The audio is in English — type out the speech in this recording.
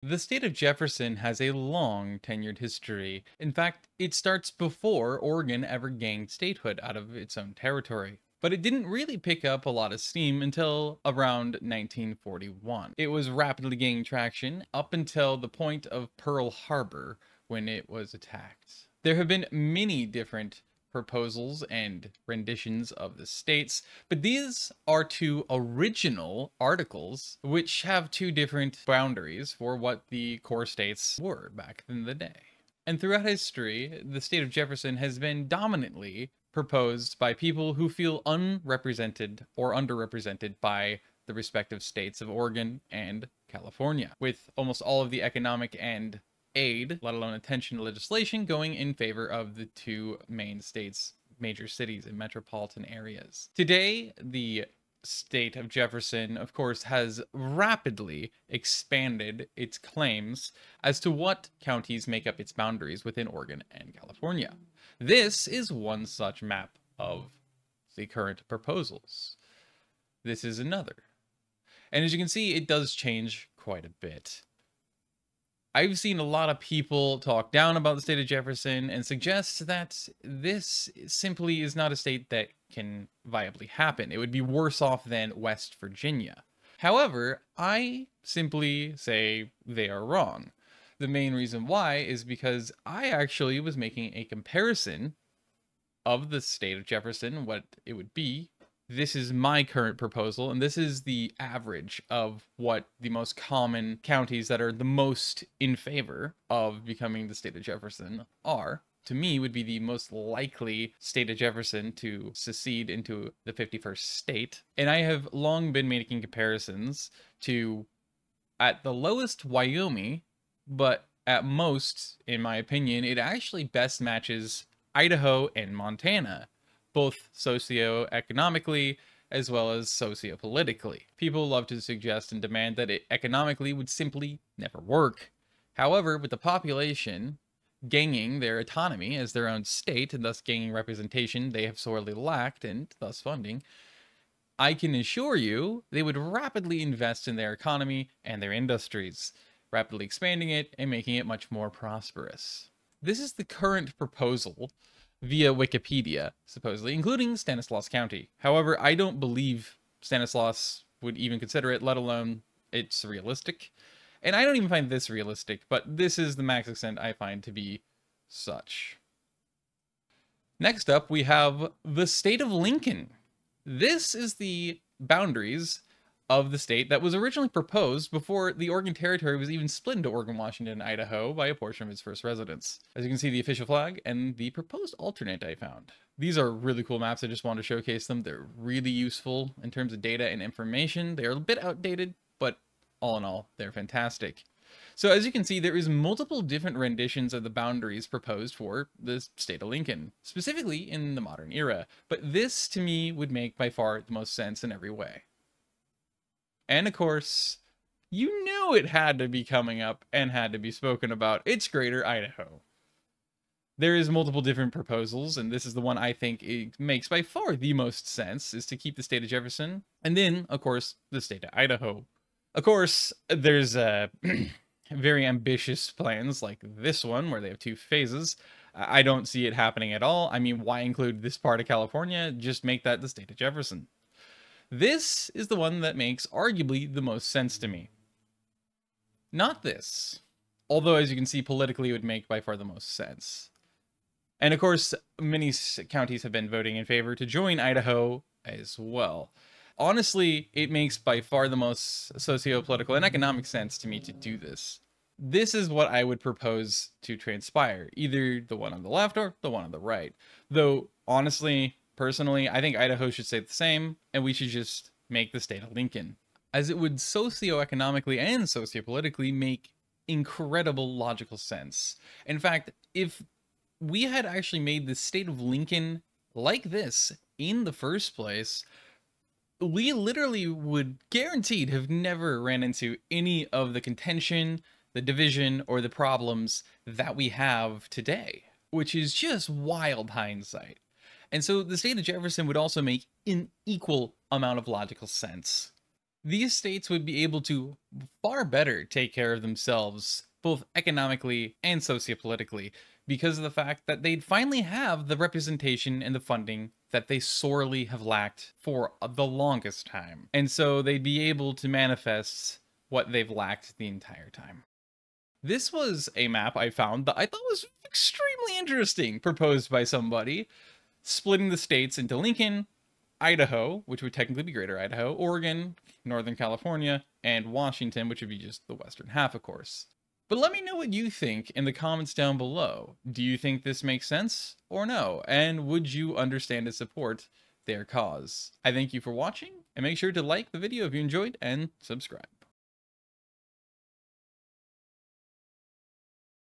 The state of Jefferson has a long tenured history. In fact, it starts before Oregon ever gained statehood out of its own territory. But it didn't really pick up a lot of steam until around 1941. It was rapidly gaining traction up until the point of Pearl Harbor when it was attacked. There have been many different proposals and renditions of the states, but these are two original articles which have two different boundaries for what the core states were back in the day. And throughout history, the state of Jefferson has been dominantly proposed by people who feel unrepresented or underrepresented by the respective states of Oregon and California, with almost all of the economic and aid, let alone attention to legislation, going in favor of the two main states, major cities and metropolitan areas. Today, the state of Jefferson, of course, has rapidly expanded its claims as to what counties make up its boundaries within Oregon and California. This is one such map of the current proposals. This is another. And as you can see, it does change quite a bit. I've seen a lot of people talk down about the state of Jefferson and suggest that this simply is not a state that can viably happen. It would be worse off than West Virginia. However, I simply say they are wrong. The main reason why is because I actually was making a comparison of the state of Jefferson, what it would be. This is my current proposal, and this is the average of what the most common counties that are the most in favor of becoming the state of Jefferson are. To me, would be the most likely state of Jefferson to secede into the 51st state. And I have long been making comparisons to, at the lowest, Wyoming, but at most, in my opinion, it actually best matches Idaho and Montana, both socioeconomically as well as sociopolitically. People love to suggest and demand that it economically would simply never work. However, with the population gaining their autonomy as their own state and thus gaining representation they have sorely lacked and thus funding, I can assure you they would rapidly invest in their economy and their industries, rapidly expanding it and making it much more prosperous. This is the current proposal via Wikipedia, supposedly, including Stanislaus County. However, I don't believe Stanislaus would even consider it, let alone it's realistic. And I don't even find this realistic, but this is the max extent I find to be such. Next up, we have the state of Lincoln. This is the boundaries of the state that was originally proposed before the Oregon Territory was even split into Oregon, Washington, and Idaho by a portion of its first residents. As you can see, the official flag and the proposed alternate I found. These are really cool maps. I just wanted to showcase them. They're really useful in terms of data and information. They are a bit outdated, but all in all, they're fantastic. So as you can see, there is multiple different renditions of the boundaries proposed for the state of Lincoln, specifically in the modern era. But this, to me, would make by far the most sense in every way. And of course, you knew it had to be coming up and had to be spoken about. It's Greater Idaho. There is multiple different proposals, and this is the one I think it makes by far the most sense, is to keep the state of Jefferson, and then, of course, the state of Idaho. Of course, there's very ambitious plans like this one, where they have two phases. I don't see it happening at all. I mean, why include this part of California? Just make that the state of Jefferson. This is the one that makes arguably the most sense to me. Not this. Although, as you can see, politically it would make by far the most sense. And of course, many counties have been voting in favor to join Idaho as well. Honestly, it makes by far the most sociopolitical and economic sense to me to do this. This is what I would propose to transpire, either the one on the left or the one on the right. Though, honestly, personally, I think Idaho should stay the same, and we should just make the state of Lincoln, as it would socioeconomically and sociopolitically make incredible logical sense. In fact, if we had actually made the state of Lincoln like this in the first place, we literally would guaranteed have never ran into any of the contention, the division, or the problems that we have today, which is just wild hindsight. And so the state of Jefferson would also make an equal amount of logical sense. These states would be able to far better take care of themselves, both economically and sociopolitically, because of the fact that they'd finally have the representation and the funding that they sorely have lacked for the longest time. And so they'd be able to manifest what they've lacked the entire time. This was a map I found that I thought was extremely interesting, proposed by somebody, splitting the states into Lincoln, Idaho, which would technically be Greater Idaho, Oregon, Northern California, and Washington, which would be just the western half, of course. But let me know what you think in the comments down below. Do you think this makes sense or no? And would you understand and support their cause? I thank you for watching, and make sure to like the video if you enjoyed and subscribe.